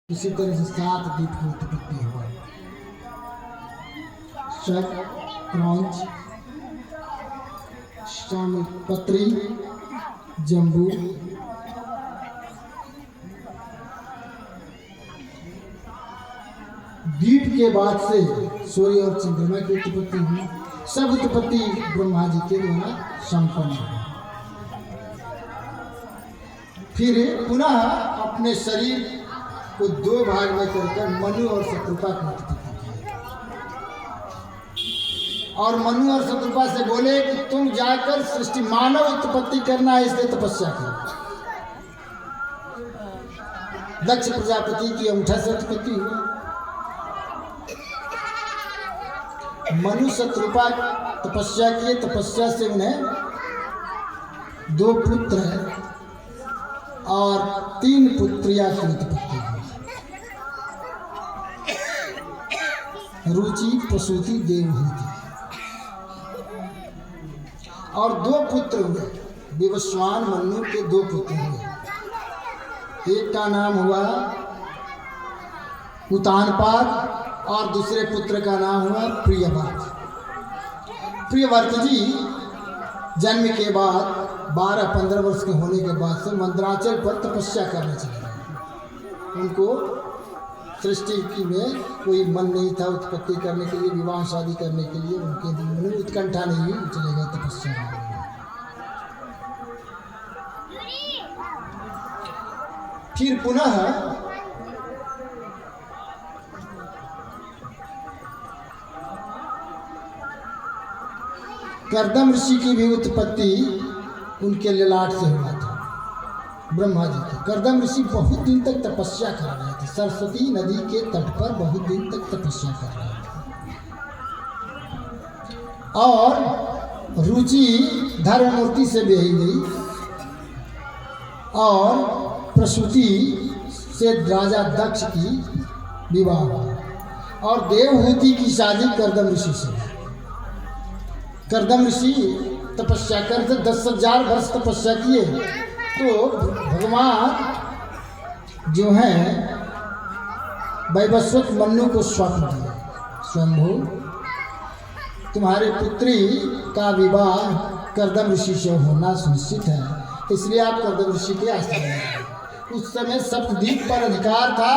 इसी तरह से 7 द्वीप की उत्पत्ति हुआ। शक, क्रौंच, पत्री, जम्बू, द्वीप के बाद से सूर्य और चंद्रमा की उत्पत्ति हुई। सब उत्पत्ति ब्रह्मा जी के द्वारा संपन्न हुई। फिर पुनः अपने शरीर को 2 भाग में करके मनु और शत्रुपा की उत्पत्ति की और मनु और शत्रुपा से बोले कि तुम जाकर सृष्टि मानव उत्पत्ति करना है, इसलिए तपस्या करो। दक्ष प्रजापति की अंगूठा से उत्पत्ति हुई। मनु शत्रुपा तपस्या किए, तपस्या से उन्हें 2 पुत्र है और 3 पुत्रियां की उत्पत्ति हुई। रुचि, प्रसूति, देवहूति और 2 पुत्र हुए। विवस्वान मनु के 2 पुत्र हुए। एक का नाम हुआ उतानपाद और दूसरे पुत्र का नाम हुआ प्रियव्रत। प्रियव्रत जी जन्म के बाद 12-15 वर्ष के होने के बाद से मंदराचल पर तपस्या करने चले गए। उनको सृष्टि की में कोई मन नहीं था उत्पत्ति करने के लिए, विवाह शादी करने के लिए उनके दिल में उत्कंठा नहीं हुई, चले गए तपस्या करने। फिर पुनः कर्दम ऋषि की भी उत्पत्ति उनके ललाट से हुआ था, ब्रह्मा जी की। कर्दम ऋषि बहुत दिन तक तपस्या कर रहे थे। सरस्वती नदी के तट पर बहुत दिन तक तपस्या कर रहे थे और रुचि धर्ममूर्ति से ब्याही गई और प्रसूति से राजा दक्ष की विवाह हुआ और देवहूति की शादी कर्दम ऋषि से। कर्दम ऋषि तपस्या करते 10,000 वर्ष तपस्या किए तो भगवान जो हैं वैवस्वत मनु को स्वप्न दिया, स्वयंभू तुम्हारी पुत्री का विवाह कर्दम ऋषि से होना सुनिश्चित है, इसलिए आप कर्दम ऋषि के आश्रम में गए। उस समय सप्तद्वीप पर अधिकार था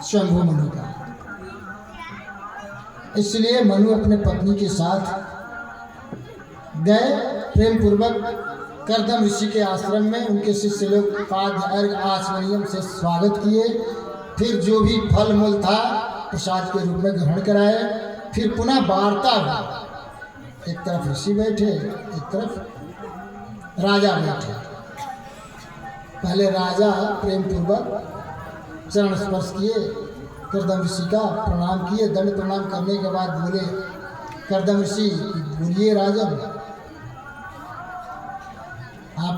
स्वयंभू मनु का, इसलिए मनु अपने पत्नी के साथ गए। प्रेम पूर्वक कर्दम ऋषि के आश्रम में उनके शिष्य लोग पाद्य अर्घ आचमनियम से स्वागत किए। फिर जो भी फल मूल था प्रसाद के रूप में ग्रहण कराए। फिर पुनः वार्ता हुई। एक तरफ ऋषि बैठे, एक तरफ राजा बैठे। पहले राजा प्रेम पूर्वक चरण स्पर्श किए, कर्दम ऋषि का प्रणाम किए। दंड प्रणाम करने के बाद बोले कर्दम ऋषि, बोलिए राजन, आप